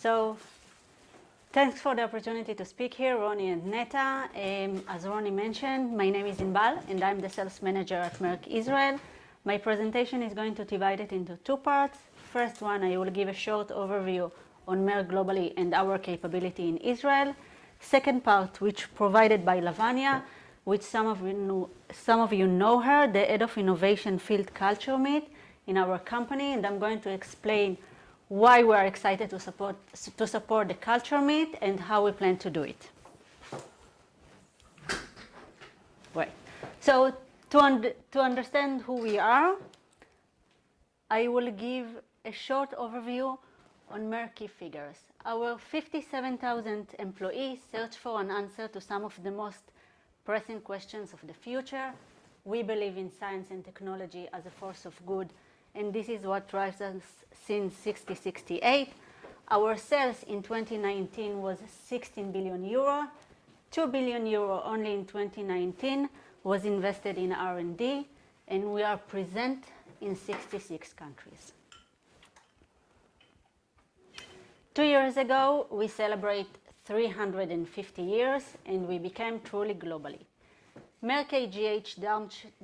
So thanks for the opportunity to speak here, Ronnie and Neta. As Ronnie mentioned, my name is Inbal, and I'm the sales manager at Merck Israel. My presentation is going to divide it into two parts. First one, I will give a short overview on Merck globally and our capability in Israel. Second part, which provided by Lavanya, which some of you know her, the head of innovation field culture meet in our company, and I'm going to explain why we are excited to support the culture meet and how we plan to do it. Right. So to understand who we are, I will give a short overview on Merck key figures. Our 57,000 employees search for an answer to some of the most pressing questions of the future. We believe in science and technology as a force of good, and this is what drives us since 1968. Our sales in 2019 was 16 billion euro. 2 billion euro only in 2019 was invested in R&D, and we are present in 66 countries. 2 years ago, we celebrate 350 years, and we became truly globally. Merck AGH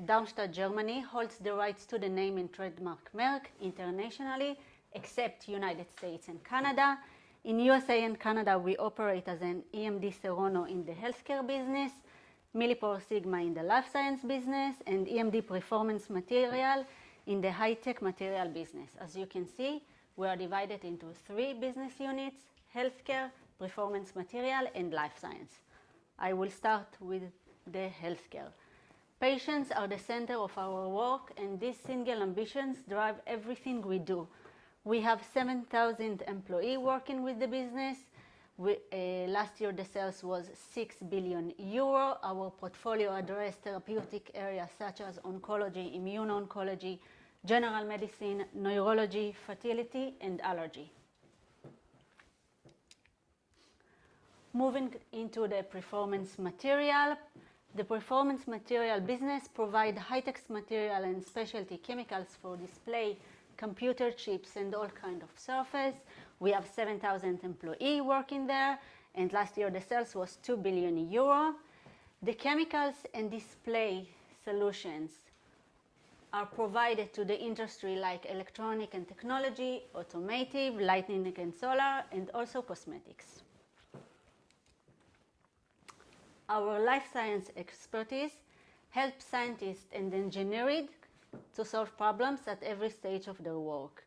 Darmstadt, Germany holds the rights to the name and trademark Merck internationally, except United States and Canada. In USA and Canada, we operate as an EMD Serono in the healthcare business, Millipore Sigma in the life science business, and EMD Performance Material in the high-tech material business. As you can see, we are divided into 3 business units: healthcare, performance material, and life science. I will start with the healthcare. Patients are the center of our work, and these single ambitions drive everything we do. We have 7,000 employees working with the business. Last year, the sales was 6 billion euro. Our portfolio addressed therapeutic areas such as oncology, immuno-oncology, general medicine, neurology, fertility, and allergy. Moving into the performance material. The performance material business provides high-tech material and specialty chemicals for display, computer chips, and all kinds of surface. We have 7,000 employees working there, and last year the sales was 2 billion euro. The chemicals and display solutions are provided to the industry like electronic and technology, automotive, lighting and solar, and also cosmetics. Our life science expertise helps scientists and engineers to solve problems at every stage of their work.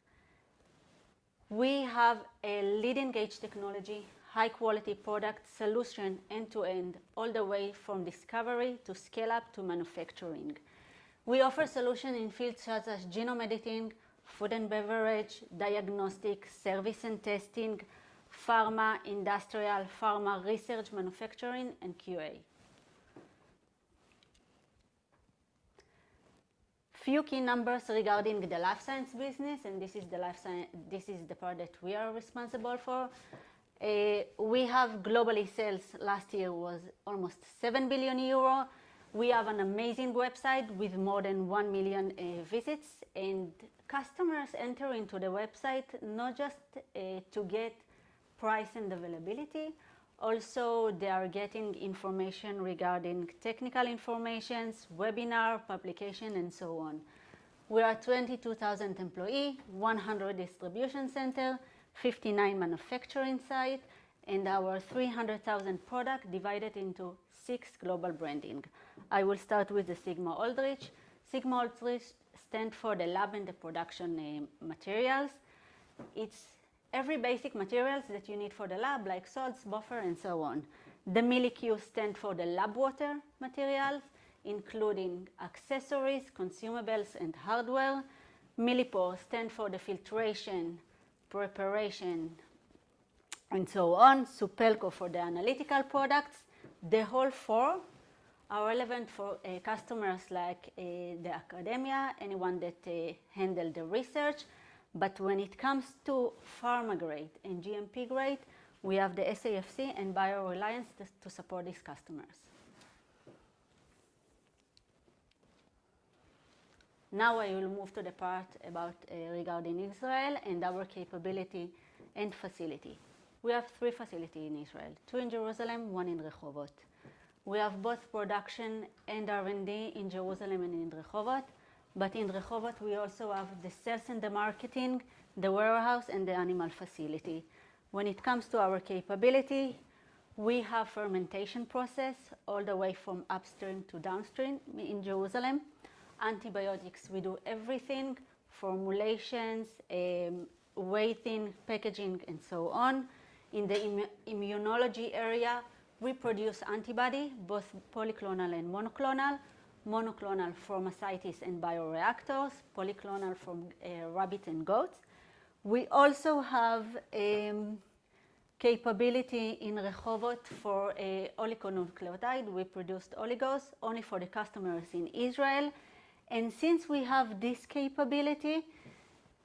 We have a leading-edge technology, high-quality product solution end-to-end, all the way from discovery to scale-up to manufacturing. We offer solutions in fields such as genome editing, food and beverage, diagnostic, service and testing, pharma, industrial, pharma, research, manufacturing, and QA. Few key numbers regarding the life science business, and this is the part that we are responsible for. We have globally sales last year was almost 7 billion euro. We have an amazing website with more than 1 million visits, and customers enter into the website not just to get price and availability. Also, they are getting information regarding technical information, webinar, publication, and so on. We are 22,000 employees, 100 distribution centers, 59 manufacturing sites, and our 300,000 products divided into 6 global branding. I will start with the Sigma Aldrich. Sigma Aldrich stands for the lab and the production materials. It's every basic materials that you need for the lab, like salts, buffer, and so on. The MilliQ stands for the lab water materials, including accessories, consumables, and hardware. Millipore stands for the filtration, preparation, and so on. Supelco for the analytical products. The whole 4 are relevant for customers like the academia, anyone that handle the research. But when it comes to pharma grade and GMP grade, we have the SAFC and BioReliance to support these customers. Now I will move to the part about regarding Israel and our capability and facility. We have 3 facilities in Israel, 2 in Jerusalem, 1 in Rehovot. We have both production and R&D in Jerusalem and in Rehovot, but in Rehovot we also have the sales and the marketing, the warehouse and the animal facility. When it comes to our capability, we have fermentation process all the way from upstream to downstream in Jerusalem. Antibiotics, we do everything, formulations, weighting, packaging, and so on. In the immunology area, we produce antibody, both polyclonal and monoclonal. Monoclonal from ascites and bioreactors, polyclonal from rabbit and goats. We also have capability in Rehovot for oligonucleotide. We produced oligos only for the customers in Israel. And since we have this capability,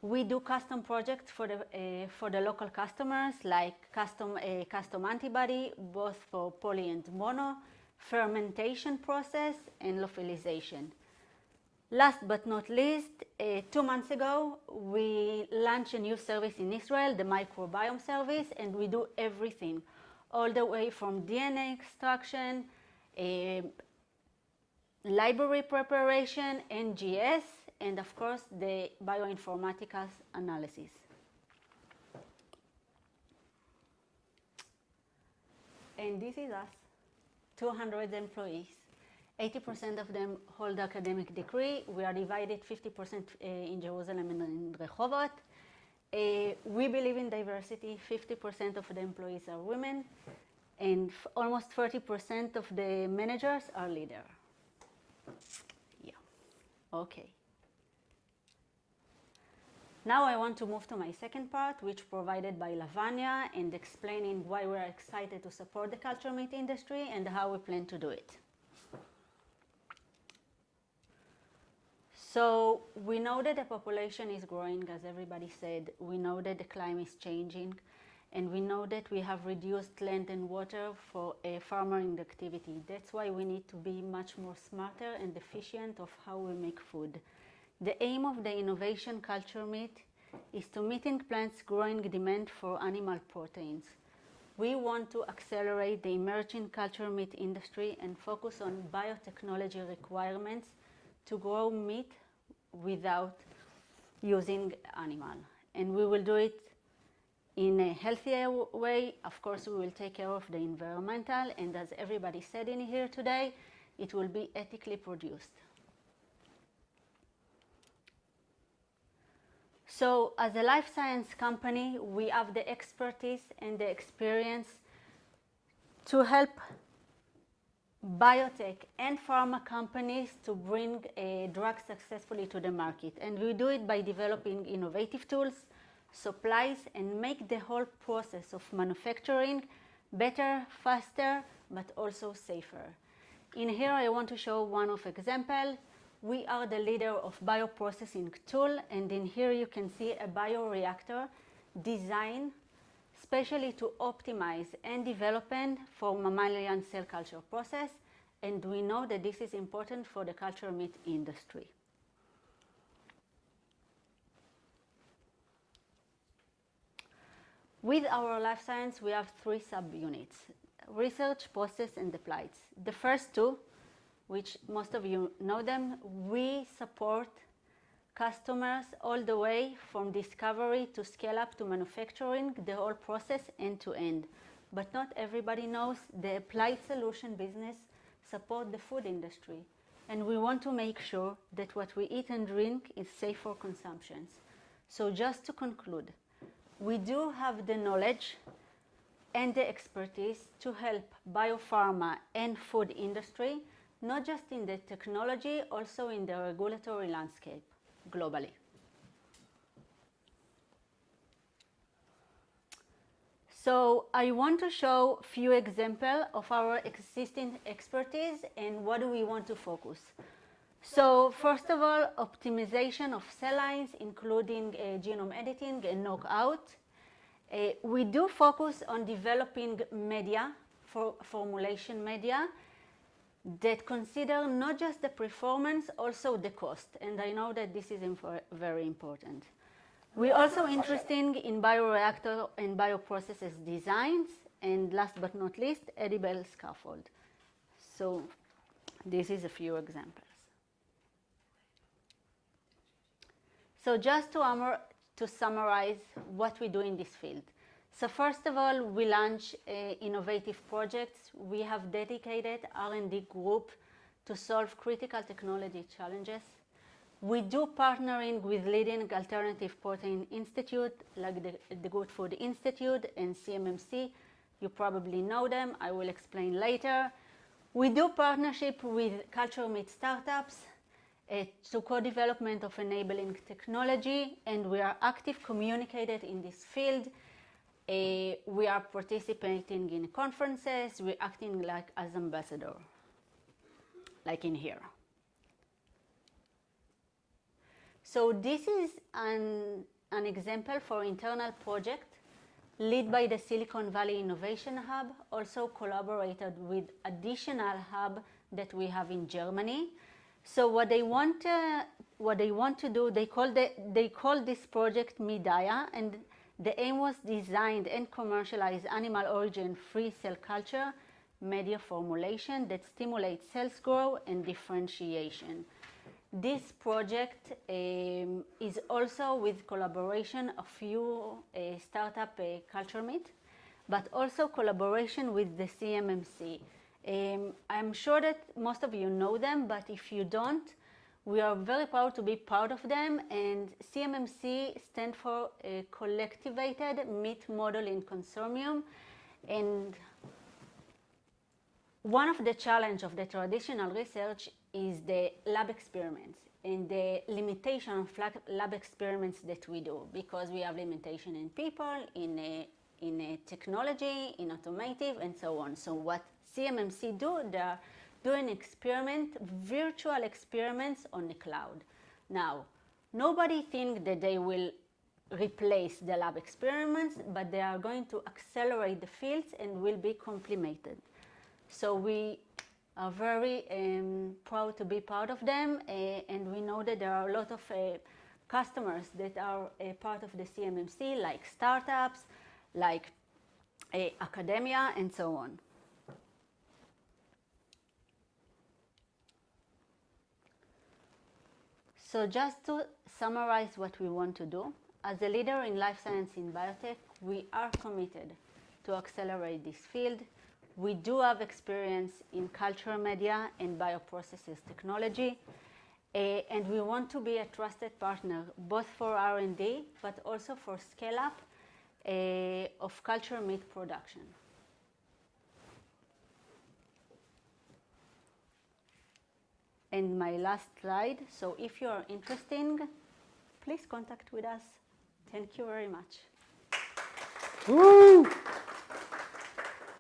we do custom projects for the local customers, like custom antibody, both for poly and mono, fermentation process, and lyophilization. Last but not least, 2 months ago, we launched a new service in Israel, the microbiome service, and we do everything, all the way from DNA extraction, library preparation, NGS, and of course, the bioinformatics analysis. And this is us, 200 employees. 80% of them hold academic degree. We are divided 50% in Jerusalem and in Rehovot. We believe in diversity. 50% of the employees are women, and almost 30% of the managers are leaders. Yeah, okay. Now I want to move to my second part, which provided by Lavanya, and explaining why we are excited to support the culture meat industry and how we plan to do it. So we know that the population is growing, as everybody said. We know that the climate is changing, and we know that we have reduced land and water for farming activity. That's why we need to be much more smarter and efficient of how we make food. The aim of the innovation culture meat is to meeting plants' growing demand for animal proteins. We want to accelerate the emerging culture meat industry and focus on biotechnology requirements to grow meat without using animal. And we will do it in a healthier way. Of course, we will take care of the environmental, and as everybody said in here today, it will be ethically produced. So as a life science company, we have the expertise and the experience to help biotech and pharma companies to bring drugs successfully to the market. And we do it by developing innovative tools, supplies, and make the whole process of manufacturing better, faster, but also safer. In here, I want to show one of example. We are the leader of bioprocessing tool, and in here you can see a bioreactor designed especially to optimize and development for mammalian cell culture process, and we know that this is important for the culture meat industry. With our life science, we have 3 subunits: research, process, and applied. The first 2, which most of you know them, we support customers all the way from discovery to scale up to manufacturing, the whole process end to end. But not everybody knows the applied solution business support the food industry. And we want to make sure that what we eat and drink is safe for consumption. So just to conclude, we do have the knowledge and the expertise to help biopharma and food industry, not just in the technology, also in the regulatory landscape globally. So I want to show a few examples of our existing expertise and what do we want to focus. So first of all, optimization of cell lines, including genome editing and knockout. We do focus on developing media, formulation media, that consider not just the performance, also the cost. And I know that this is very important. We're also interested in bioreactor and bioprocesses designs, and last but not least, edible scaffold. So this is a few examples. So just to summarize what we do in this field. So first of all, we launch innovative projects. We have dedicated R&D group to solve critical technology challenges. We do partnering with leading alternative protein institute like the Good Food Institute and CMMC. You probably know them. I will explain later. We do partnership with culture meat startups to co-development of enabling technology, and we are active communicated in this field. We are participating in conferences. We're acting like as ambassador, like in here. So this is an example for internal project led by the Silicon Valley Innovation Hub, also collaborated with additional hub that we have in Germany. So what they want to do, they call this project Midaya, and the aim was designed and commercialize animal origin free cell culture media formulation that stimulates cells growth and differentiation. This project is also with collaboration of few startup culture meat, but also collaboration with the CMMC. I'm sure that most of you know them, but if you don't, we are very proud to be part of them, and CMMC stands for Collectivated Meat Modeling Consortium. And one of the challenges of the traditional research is the lab experiments and the limitation of lab experiments that we do, because we have limitation in people, in technology, in automotive, and so on. So what CMMC do, they're doing virtual experiments on the cloud. Now, nobody thinks that they will replace the lab experiments, but they are going to accelerate the fields and will be complemented. So we are very proud to be part of them, and we know that there are a lot of customers that are part of the CMMC, like startups, like academia, and so on. So just to summarize what we want to do, as a leader in life science in biotech, we are committed to accelerate this field. We do have experience in culture media and bioprocesses technology, and we want to be a trusted partner both for R&D but also for scale-up of culture meat production. And my last slide, so if you are interested, please contact with us. Thank you very much. Woo!